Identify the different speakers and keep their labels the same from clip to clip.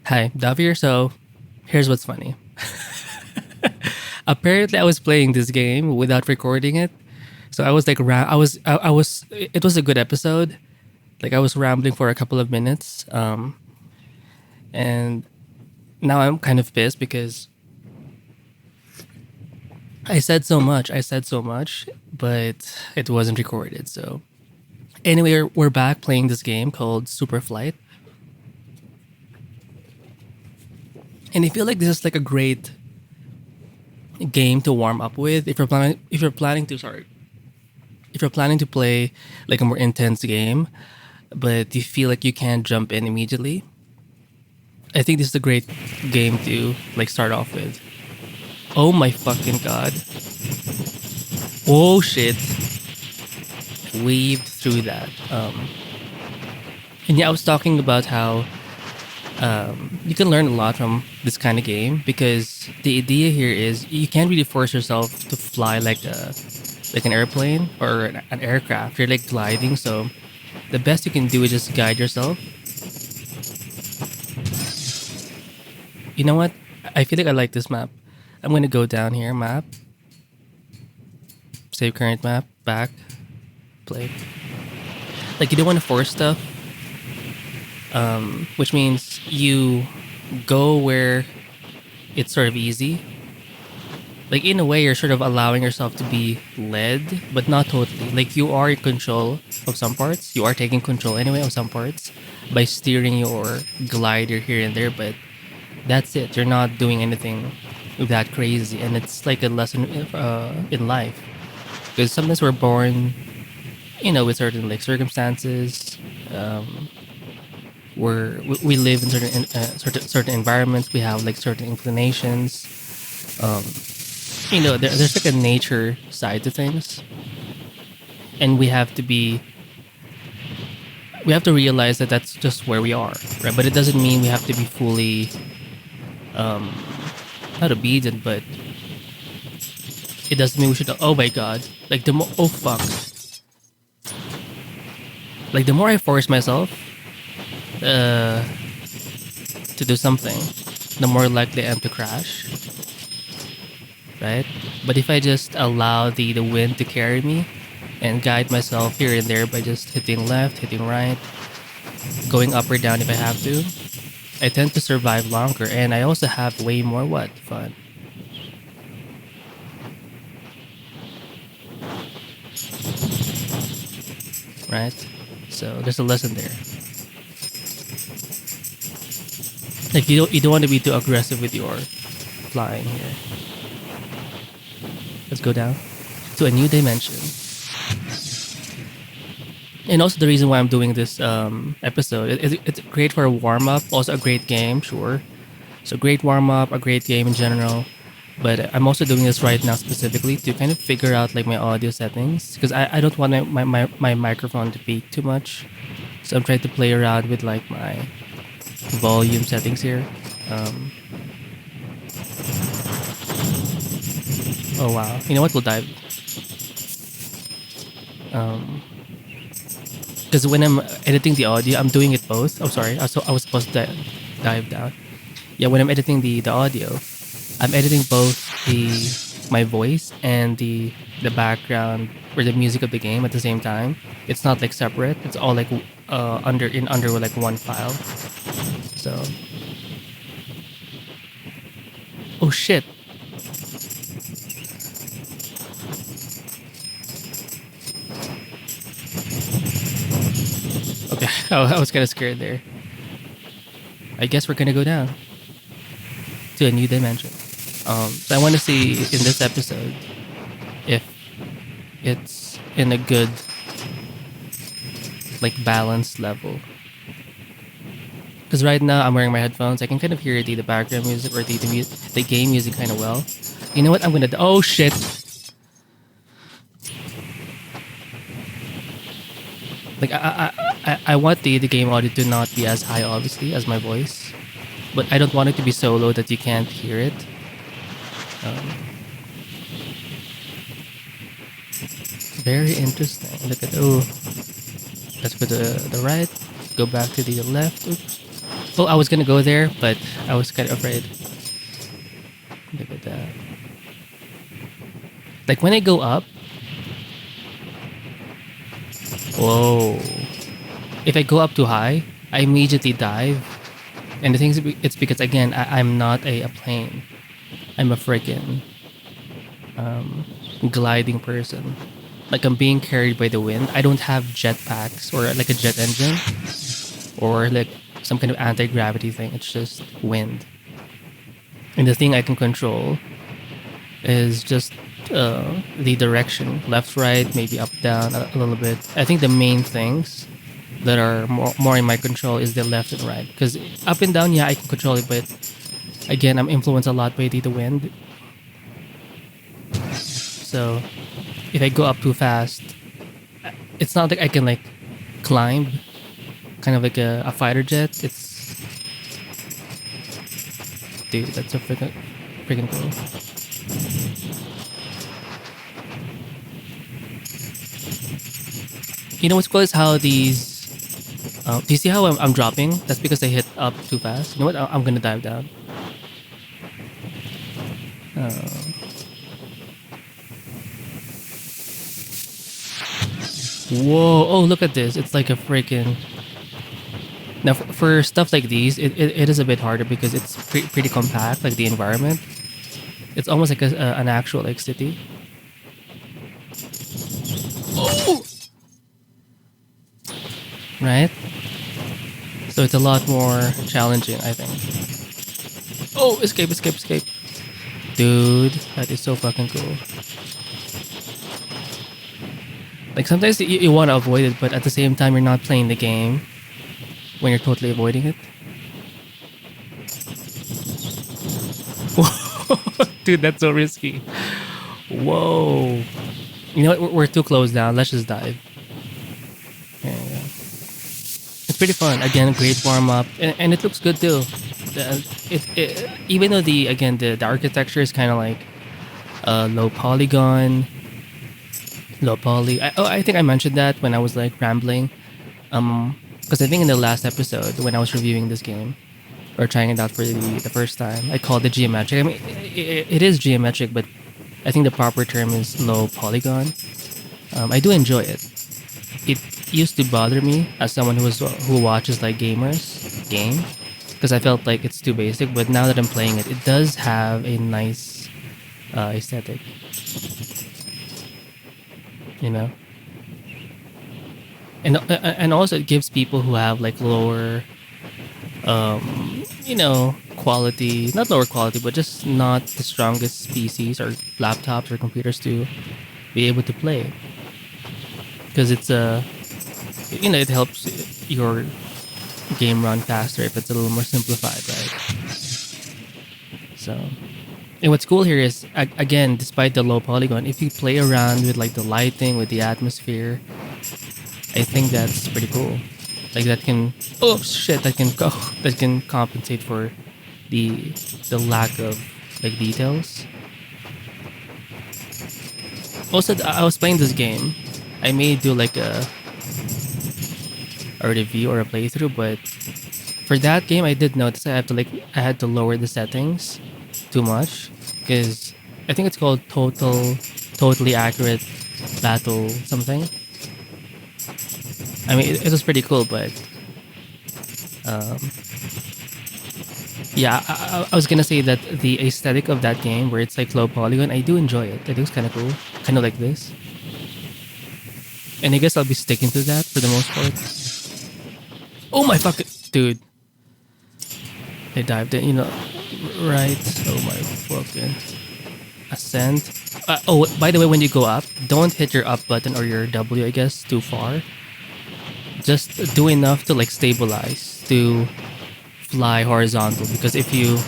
Speaker 1: Hi, Davir. So, here's what's funny. Apparently, I was playing this game without recording it. So I was like, I was. It was a good episode. Like I was rambling for a couple of minutes, and now I'm kind of pissed because I said so much. I said so much, but it wasn't recorded. So anyway, we're back playing this game called Superflight, and I feel like this is like a great game to warm up with if you're planning to play like a more intense game, but you feel like you can't jump in immediately. I think this is a great game to like start off with. Oh my fucking god! Oh shit! Weaved through that. And yeah, I was talking about how you can learn a lot from this kind of game because the idea here is you can't really force yourself to fly like an airplane or an aircraft. You're like gliding, so the best you can do is just guide yourself. You know what? I feel like I like this map. I'm gonna go down here, map, save current map, back, play. Like you don't want to force stuff, which means you go where it's sort of easy. Like in a way, you're sort of allowing yourself to be led, but not totally. Like you are in control of some parts. You are taking control anyway of some parts by steering your glider here and there, but that's it. You're not doing anything that crazy, and it's like a lesson in life. Because sometimes we're born, with certain like circumstances. We live in certain environments. We have like certain inclinations. Um, there's like a nature side to things, and we have to realize that that's just where we are, right? But it doesn't mean we have to be fully um, not obedient, but it doesn't mean we should. Oh my god! Like the more, oh fuck! Like the more I force myself uh, to do something, the more likely I am to crash, right? But if I just allow the wind to carry me and guide myself here and there by just hitting left, hitting right, going up or down if I have to, I tend to survive longer, and I also have way more what fun. Right? So there's a lesson there. Like you don't want to be too aggressive with your flying here. Let's go down to a new dimension. And also the reason why I'm doing this episode, it's great for a warm up. Also a great game, sure. So great warm up, a great game in general. But I'm also doing this right now specifically to kind of figure out like my audio settings because I don't want my microphone to peak too much. So I'm trying to play around with like my volume settings here. Um, oh wow! You know what? We'll dive. Because when I'm editing the audio, I'm doing it both. Oh, sorry. I was supposed to dive down. Yeah, when I'm editing the audio, I'm editing both the my voice and the background or the music of the game at the same time. It's not like separate. It's all like under like one file. So, oh shit. Okay, I was kind of scared there. I guess we're gonna go down to a new dimension. So I want to see in this episode if it's in a good like balanced level. Because right now I'm wearing my headphones, I can kind of hear the background music or the game music kind of well. You know what? I'm gonna. Oh shit! Like I want the game audio to not be as high, obviously, as my voice, but I don't want it to be so low that you can't hear it. Um, Very interesting. Look at let's go to the right. Go back to the left. Oops. Oh, I was gonna go there, but I was kind of afraid. Look at that. Like when I go up, whoa. If I go up too high, I immediately dive. And the thing is, it's because again, I'm not a plane. I'm a freaking gliding person. Like I'm being carried by the wind. I don't have jetpacks or like a jet engine or like some kind of anti-gravity thing. It's just wind. And the thing I can control is just the direction, left, right, maybe up, down a little bit. I think the main things that are more in my control is the left and right. Because up and down, yeah, I can control it, but again, I'm influenced a lot by the wind. So if I go up too fast, it's not like I can like climb, kind of like a fighter jet. It's dude, that's so freaking cool. You know what's cool is how these. Do you see how I'm dropping? That's because I hit up too fast. You know what? I'm gonna dive down. Whoa! Oh, look at this! It's like a freaking. Now, for stuff like these, it is a bit harder because it's pretty compact, like the environment. It's almost like an actual like city. Oh! Right? So it's a lot more challenging, I think. Oh, escape, escape, escape. Dude, that is so fucking cool. Like sometimes you want to avoid it, but at the same time you're not playing the game when you're totally avoiding it. Dude, that's so risky. Whoa. You know what? We're too close now. Let's just dive. There you go. It's pretty fun. Again, great warm up, and it looks good too. Even though the architecture is kind of like low polygon, low poly. I think I mentioned that when I was like rambling. Because I think in the last episode when I was reviewing this game or trying it out for the first time, I called it geometric. I mean, it is geometric, but I think the proper term is low polygon. I do enjoy it. It used to bother me as someone who watches like gamers game because I felt like it's too basic. But now that I'm playing it, it does have a nice aesthetic. You know, and also it gives people who have like lower, quality, not lower quality, but just not the strongest PCs or laptops or computers to be able to play because it's it helps your game run faster if it's a little more simplified, right? So, and what's cool here is again, despite the low polygon, if you play around with like the lighting, with the atmosphere, I think that's pretty cool. Like that can that can compensate for the lack of like details. Also, I was playing this game. I may do like a review or a playthrough, but for that game, I did notice I had to lower the settings too much because I think it's called totally accurate battle something. I mean, it was pretty cool, but yeah, I was gonna say that the aesthetic of that game, where it's like low polygon, I do enjoy it. It looks kind of cool, kind of like this, and I guess I'll be sticking to that for the most part. Oh my fucking dude! I dived in, right? Oh my fucking ascend. Oh, by the way, when you go up, don't hit your up button or your W, I guess, too far. Just do enough to like stabilize to fly horizontal, because if you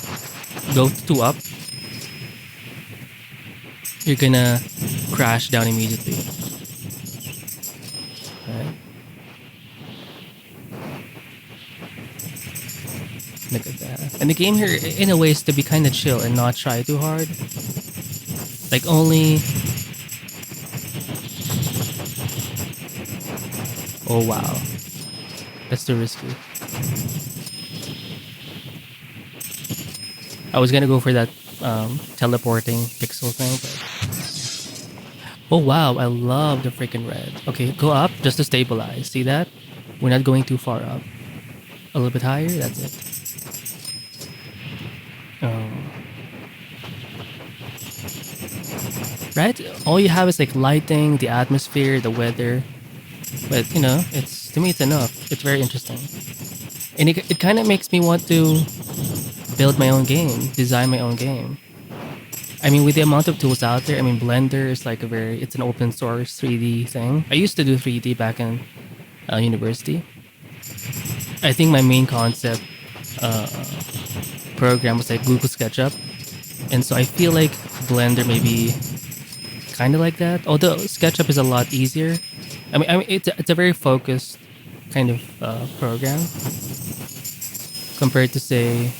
Speaker 1: go too up, you're gonna crash down immediately. Right? Look at that. And the game here, in a way, is to be kind of chill and not try too hard. Like only. Oh wow, that's too risky. I was gonna go for that teleporting pixel thing, but oh wow, I love the freaking red. Okay, go up just to stabilize. See that? We're not going too far up. A little bit higher. That's it. Um, right? All you have is like lighting, the atmosphere, the weather. But you know, it's to me it's enough. It's very interesting, and it kind of makes me want to build my own game, design my own game. I mean, with the amount of tools out there, I mean, Blender is like it's an open source 3D thing. I used to do 3D back in university. I think my main concept uh, program was like Google SketchUp, and so I feel like Blender may be kind of like that. Although SketchUp is a lot easier. I mean, it's a very focused kind of program compared to say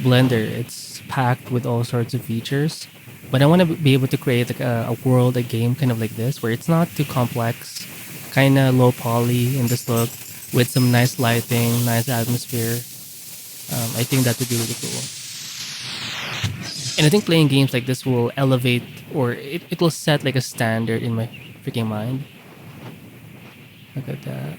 Speaker 1: Blender. It's packed with all sorts of features. But I want to be able to create like a world, a game kind of like this, where it's not too complex, kind of low poly in this look, with some nice lighting, nice atmosphere. I think that would be really cool. And I think playing games like this will elevate, or it will set like a standard in my freaking mind. Look at that.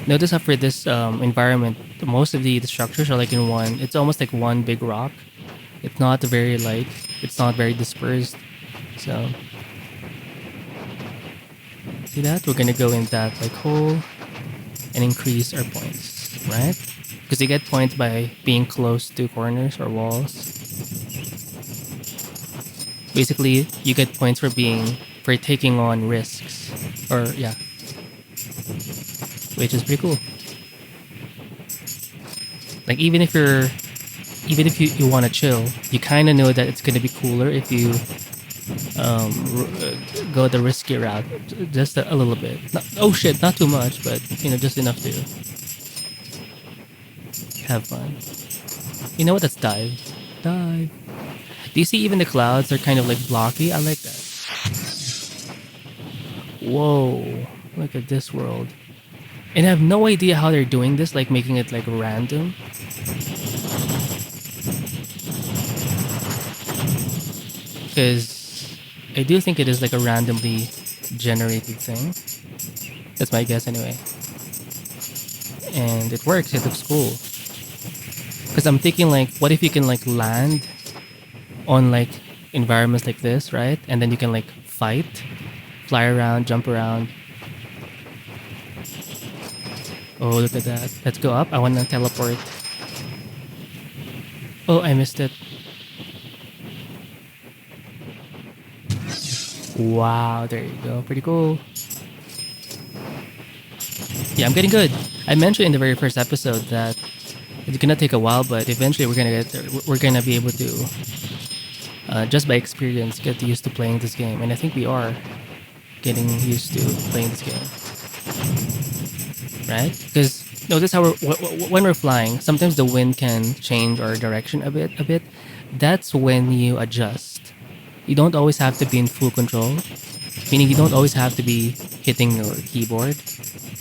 Speaker 1: Notice how for this environment, most of the structures are like in one. It's almost like one big rock. It's not very like, it's not very dispersed. So, see that? We're gonna go in that like hole and increase our points, right? Because you get points by being close to corners or walls. Basically, you get points for taking on risks, or yeah, which is pretty cool. Like even if you want to chill, you kind of know that it's gonna be cooler if you go the risky route, just a little bit. Oh shit, not too much, but you know, just enough to have fun. You know what? Let's dive. Dive. Do you see even the clouds are kind of like blocky? I like that. Whoa, look at this world. And I have no idea how they're doing this, like making it like random. Because I do think it is like a randomly generated thing. That's my guess anyway. And it works, it looks cool. Because I'm thinking like, what if you can like land on like environments like this, right? And then you can like fight, fly around, jump around. Oh, look at that. Let's go up. I want to teleport. Oh, I missed it. Wow, there you go. Pretty cool. Yeah, I'm getting good. I mentioned in the very first episode that it's gonna take a while, but eventually we're gonna get there. We're gonna be able to, just by experience, get used to playing this game. And I think we are getting used to playing this game, right? Because notice how when we're flying, sometimes the wind can change our direction a bit. A bit. That's when you adjust. You don't always have to be in full control, meaning you don't always have to be hitting your keyboard.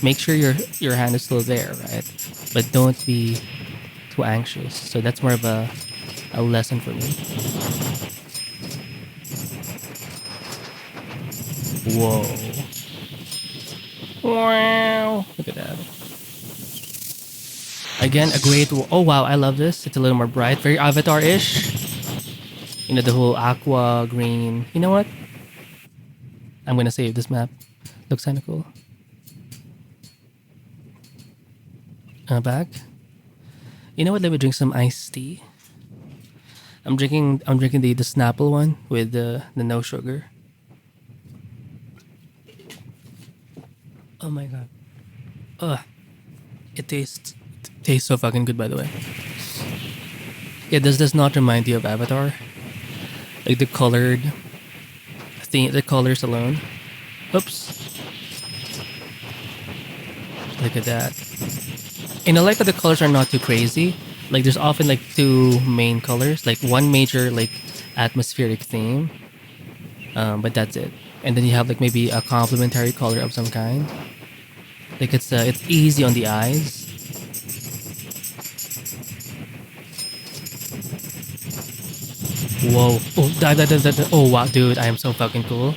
Speaker 1: Make sure your hand is still there, right? But don't be too anxious. So that's more of a lesson for me. Whoa. Wow. Look at that. Again, a great... Oh, wow. I love this. It's a little more bright. Very Avatar-ish. You know, the whole aqua, green. You know what? I'm going to save this map. Looks kind of cool. Back. You know what? Let me drink some iced tea. I'm drinking the Snapple one with the no sugar. Oh my god. Ugh. It tastes so fucking good, by the way. Yeah, does this not remind you of Avatar? Like the colored thing, the colors alone. Oops. Look at that. And I like that the colors are not too crazy. Like there's often like two main colors, like one major like atmospheric theme, but that's it. And then you have like maybe a complementary color of some kind. Like it's easy on the eyes. Whoa. Oh, oh, wow, dude, I am so fucking cool.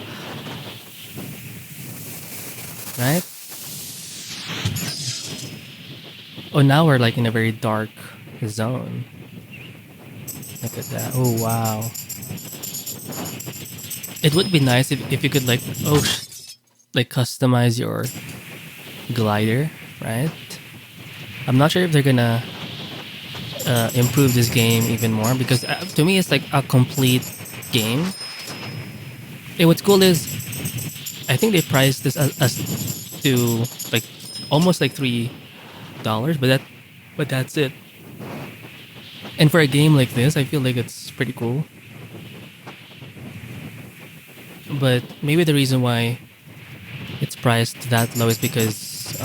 Speaker 1: Right? Oh, now we're like in a very dark zone. Look at that. Oh, wow. It would be nice if you could like, like customize your glider, right? I'm not sure if they're gonna improve this game even more because to me it's like a complete game. What's cool is I think they priced this as to like almost like $3, but that's it. And for a game like this, I feel like it's pretty cool. But maybe the reason why it's priced that low is because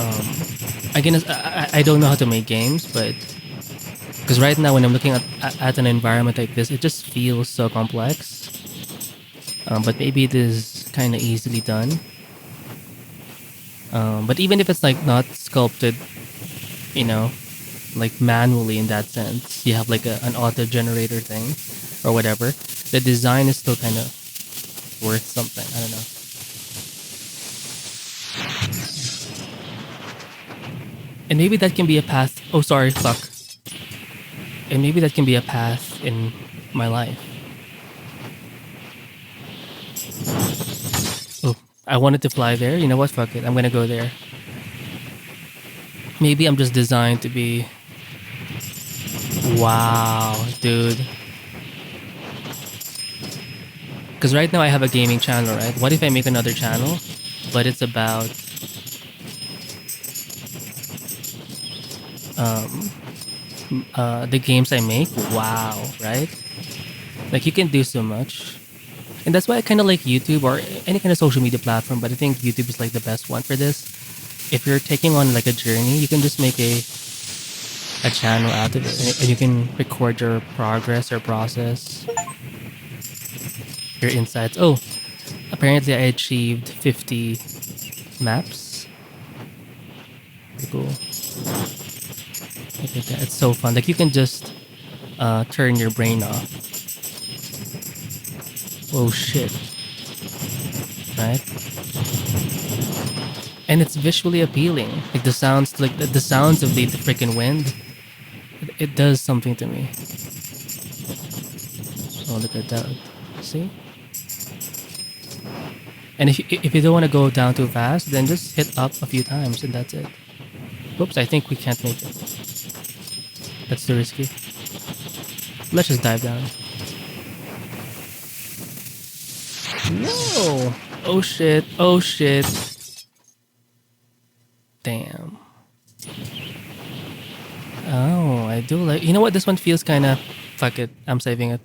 Speaker 1: again I don't know how to make games, but because right now when I'm looking at an environment like this, it just feels so complex. But maybe it is kind of easily done. But even if it's like not sculpted, you know, like manually in that sense, you have like an auto generator thing or whatever. The design is still kind of worth something. I don't know. And maybe that can be a path. Oh, sorry, fuck. And maybe that can be a path in my life. Oh, I wanted to fly there. You know what? Fuck it. I'm gonna go there. Maybe I'm just designed to be. Wow, dude. Because right now I have a gaming channel, right? What if I make another channel, but it's about the games I make? Wow, right? Like you can do so much. And that's why I kind of like YouTube or any kind of social media platform, but I think YouTube is like the best one for this. If you're taking on like a journey, you can just make a channel out of it and you can record your progress or process, your insights. Oh, apparently I achieved 50 maps. Pretty cool. Look at that. It's so fun. Like you can just turn your brain off. Oh shit. Right? And it's visually appealing. Like the sounds, like the sounds of the freaking wind. It does something to me. Oh, look at that. See? And if you don't want to go down too fast, then just hit up a few times and that's it. Whoops, I think we can't make it. That's too risky. Let's just dive down. Whoa! Oh shit, oh shit. Damn. Oh, I do like... You know what? This one feels kind of... Fuck it. I'm saving it.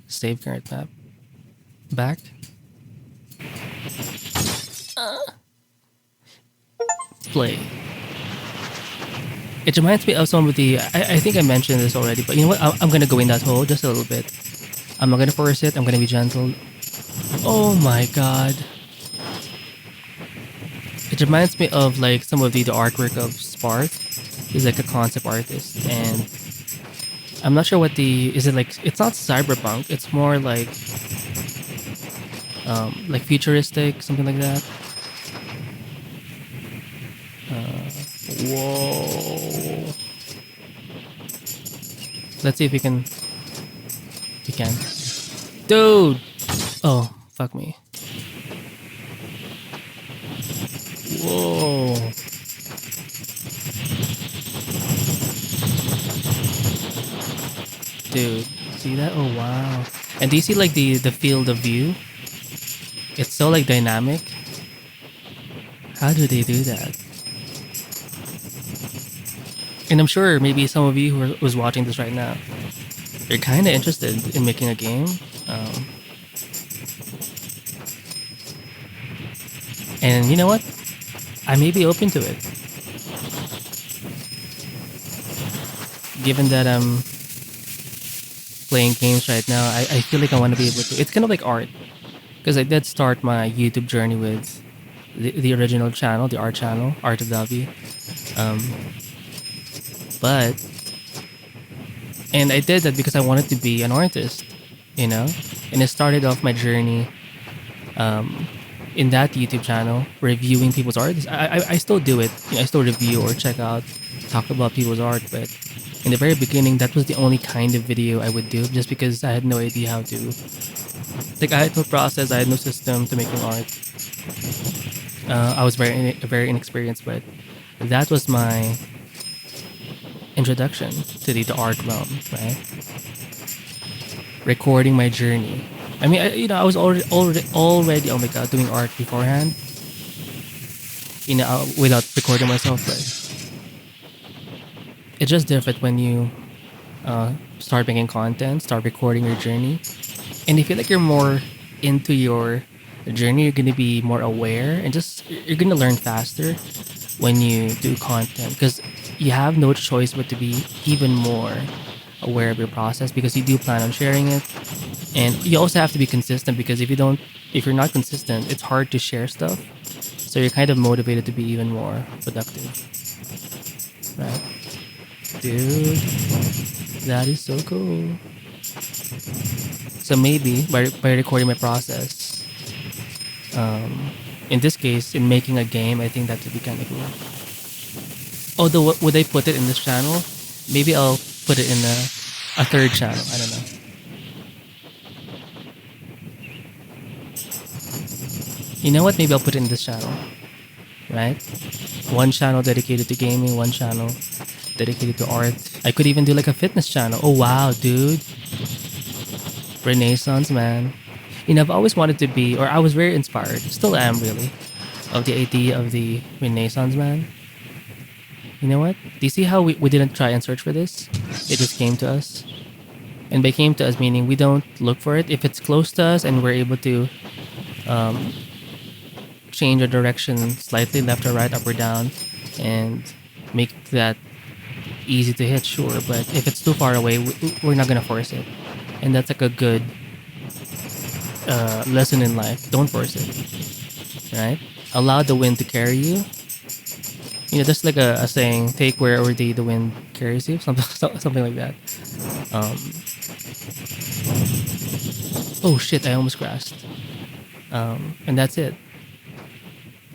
Speaker 1: Save current map. Back. Play. It reminds me of some of the... I think I mentioned this already, but you know what? I'm gonna go in that hole just a little bit. I'm not gonna force it. I'm gonna be gentle. Oh my god. It reminds me of like some of the artwork of Sparth. He's like a concept artist, and I'm not sure what the... Is it like... It's not cyberpunk. It's more like futuristic, something like that. Whoa. Let's see if we can... We can. Dude! Oh, fuck me. Whoa. Dude, see that? Oh, wow. And do you see like the field of view? It's so like dynamic. How do they do that? And I'm sure maybe some of you who was watching this right now, you're kind of interested in making a game. And you know what? I may be open to it. Given that I'm playing games right now, I feel like I want to be able to... It's kind of like art. Because I did start my YouTube journey with the original channel, the art channel, Art of Davi. But And I did that because I wanted to be an artist, you know? And it started off my journey um, in that YouTube channel, reviewing people's art. I still do it. You know, I still review or check out, talk about people's art. But in the very beginning, that was the only kind of video I would do just because I had no idea how to. Like, I had no process, I had no system to making art. I was very inexperienced, but that was my introduction to the art realm, right? Recording my journey. I mean, I was already, oh my god, doing art beforehand. Without recording myself, but it's just different when you start making content, start recording your journey, and I feel like you're more into your journey. You're gonna be more aware, and just you're gonna learn faster when you do content because you have no choice but to be even more aware of your process because you do plan on sharing it, and you also have to be consistent because if you're not consistent, it's hard to share stuff. So you're kind of motivated to be even more productive, right? Dude, that is so cool. So maybe by recording my process, in this case, in making a game, I think that would be kind of cool. Although, would I put it in this channel? Maybe I'll put it in a third channel. I don't know. You know what? Maybe I'll put it in this channel, right? One channel dedicated to gaming, one channel dedicated to art. I could even do like a fitness channel. Oh wow, dude. Renaissance man. I've always wanted to be, or I was very inspired, still am really, of the idea of the Renaissance man. You know what? Do you see how we didn't try and search for this? It just came to us. And by came to us, meaning we don't look for it. If it's close to us and we're able to change our direction slightly, left or right, up or down, and make that easy to hit, sure. But if it's too far away, we're not going to force it. And that's like a good lesson in life. Don't force it, right? Allow the wind to carry you. There's like a saying, take wherever the wind carries you, something like that. Oh shit, I almost crashed. And that's it.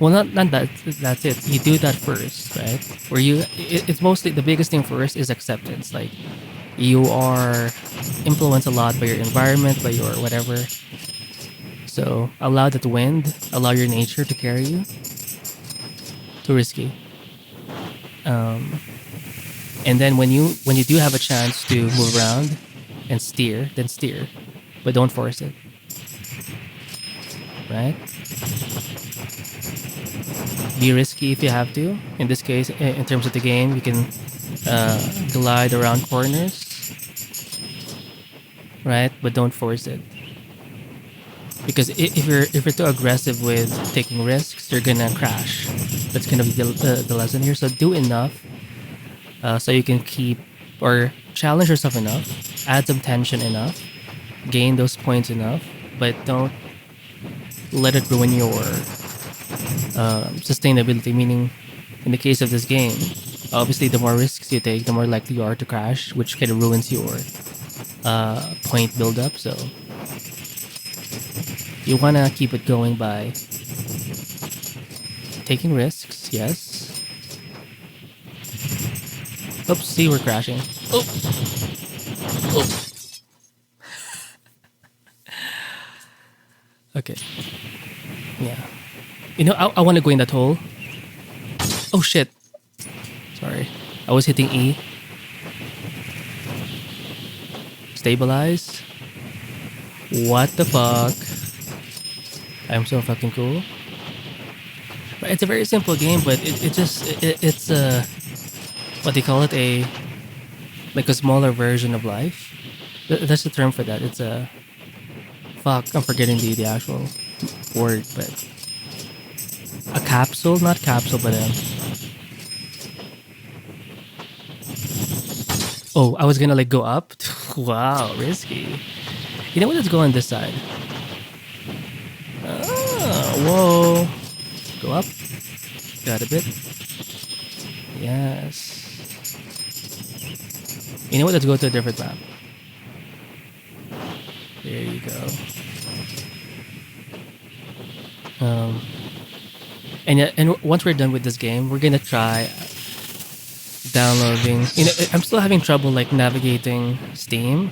Speaker 1: Well, not that. That's it. You do that first, right? It's mostly the biggest thing first is acceptance. Like, you are influenced a lot by your environment, by your whatever. So allow that wind, allow your nature to carry you. Too risky. And then when you do have a chance to move around and steer, then steer, but don't force it. Right? Be risky if you have to. In this case, in terms of the game, you can glide around corners, right? But don't force it. Because if you're too aggressive with taking risks, you're gonna crash. That's gonna be the lesson here. So do enough, so you can keep or challenge yourself enough, add some tension enough, gain those points enough, but don't let it ruin your sustainability. Meaning, in the case of this game, obviously the more risks you take, the more likely you are to crash, which kind of ruins your point build-up. So you want to keep it going by taking risks, yes. Oops, see, we're crashing. Oh! Oh! Okay. Yeah. I want to go in that hole. Oh shit. Sorry. I was hitting E. Stabilize. What the fuck? I'm so fucking cool. But it's a very simple game, but it's a, what do you call it? Like a smaller version of life. That's the term for that. It's a, fuck, I'm forgetting the actual word, but a capsule, not capsule, but oh, I was gonna like go up. Wow, risky. You know what? Let's go on this side. Oh, whoa. Go up. Got a bit. Yes. You know what? Let's go to a different map. There you go. Um, and once we're done with this game, we're gonna try downloading. I'm still having trouble like navigating Steam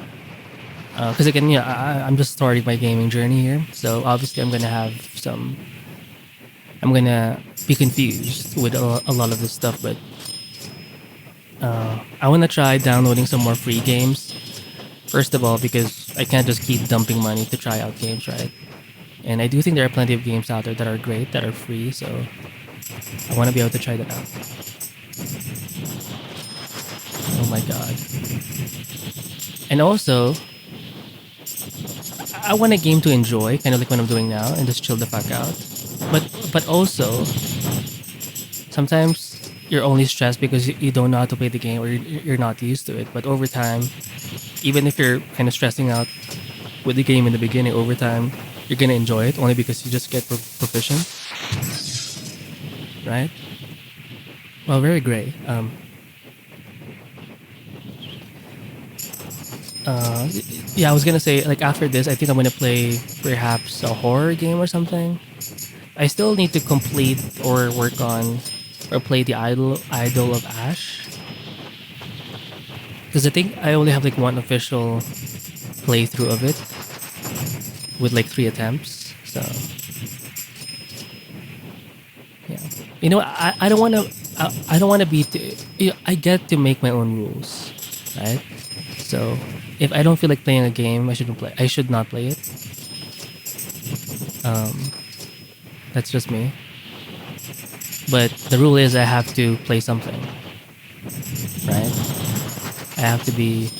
Speaker 1: because again, I'm just starting my gaming journey here. So obviously, I'm gonna have some. I'm gonna be confused with a lot of this stuff, but I want to try downloading some more free games. First of all, because I can't just keep dumping money to try out games, right? And I do think there are plenty of games out there that are great, that are free, so I want to be able to try that out. Oh my god. And also, I want a game to enjoy, kind of like what I'm doing now, and just chill the fuck out. But also, sometimes you're only stressed because you don't know how to play the game or you're not used to it. But over time, even if you're kind of stressing out with the game in the beginning, over time, you're gonna enjoy it only because you just get proficient, right? Well, very great. Uh, yeah, I was gonna say like after this, I think I'm gonna play perhaps a horror game or something. I still need to complete or work on or play the Idol of Ash because I think I only have like one official playthrough of it with like 3 attempts. So yeah, I don't want to. I don't want to be. I get to make my own rules, right? So if I don't feel like playing a game, I shouldn't play. I should not play it. Um, that's just me. But the rule is I have to play something, right? I have to be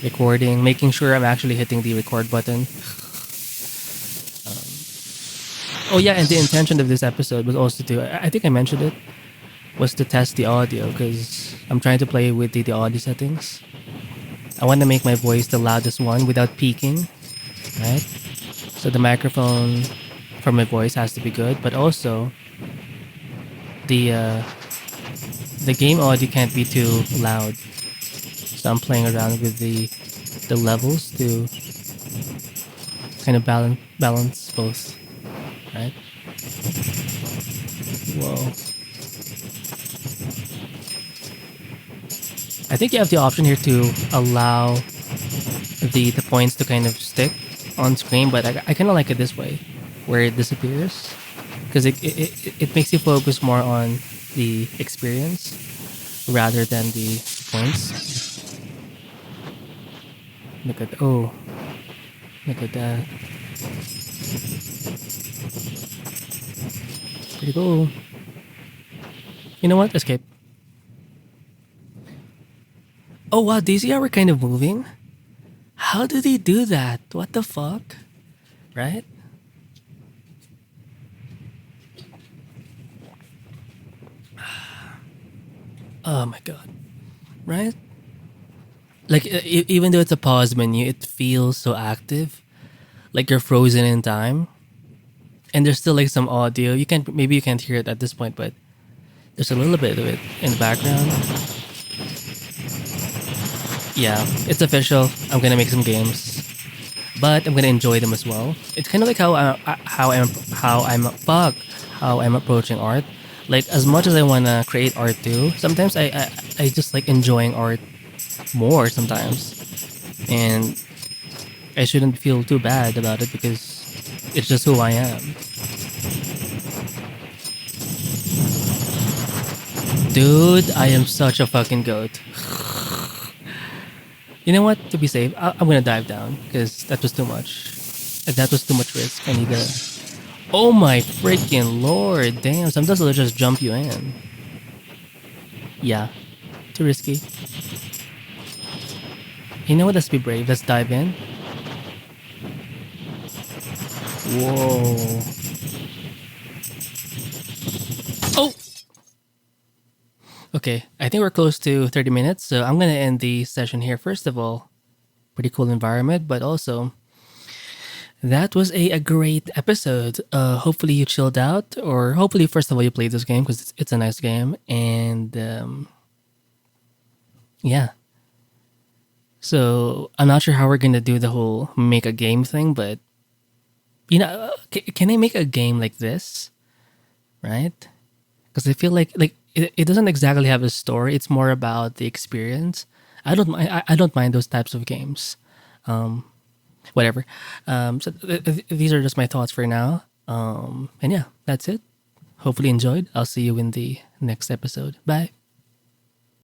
Speaker 1: recording, making sure I'm actually hitting the record button. Oh yeah, and the intention of this episode was also to, I think I mentioned it, was to test the audio because I'm trying to play with the audio settings. I want to make my voice the loudest one without peaking, right? So the microphone for my voice has to be good, but also the uh, the game audio can't be too loud. So I'm playing around with the levels to kind of balance both, right? Whoa. I think you have the option here to allow the points to kind of stick on screen, but I kind of like it this way, where it disappears, because it makes you focus more on the experience rather than the points. Oh, look at that. Pretty cool. You know what? Escape. Oh wow, these are kind of moving. How do they do that? What the fuck? Right? Oh my god. Right? Like even though it's a pause menu, it feels so active. Like you're frozen in time. And there's still like some audio. Maybe you can't hear it at this point, but there's a little bit of it in the background. Yeah, it's official. I'm gonna make some games, but I'm gonna enjoy them as well. It's kind of like how I'm approaching art. Like as much as I wanna create art too, sometimes I just like enjoying art more sometimes, and I shouldn't feel too bad about it because it's just who I am. Dude, I am such a fucking goat. You know what? To be safe, I'm gonna dive down because that was too much. That was too much risk. I need to. Oh my freaking lord! Damn, sometimes they'll just jump you in. Yeah, too risky. You know what? Let's be brave. Let's dive in. Whoa. Oh! Okay, I think we're close to 30 minutes, so I'm gonna end the session here. First of all, pretty cool environment, but also that was a great episode. Hopefully you chilled out, or hopefully first of all you played this game because it's a nice game, and yeah, So I'm not sure how we're gonna do the whole make a game thing, but can I make a game like this, right? Because I feel like it doesn't exactly have a story. It's more about the experience. I don't mind those types of games. Whatever. These are just my thoughts for now. And yeah, that's it. Hopefully enjoyed. I'll see you in the next episode. Bye.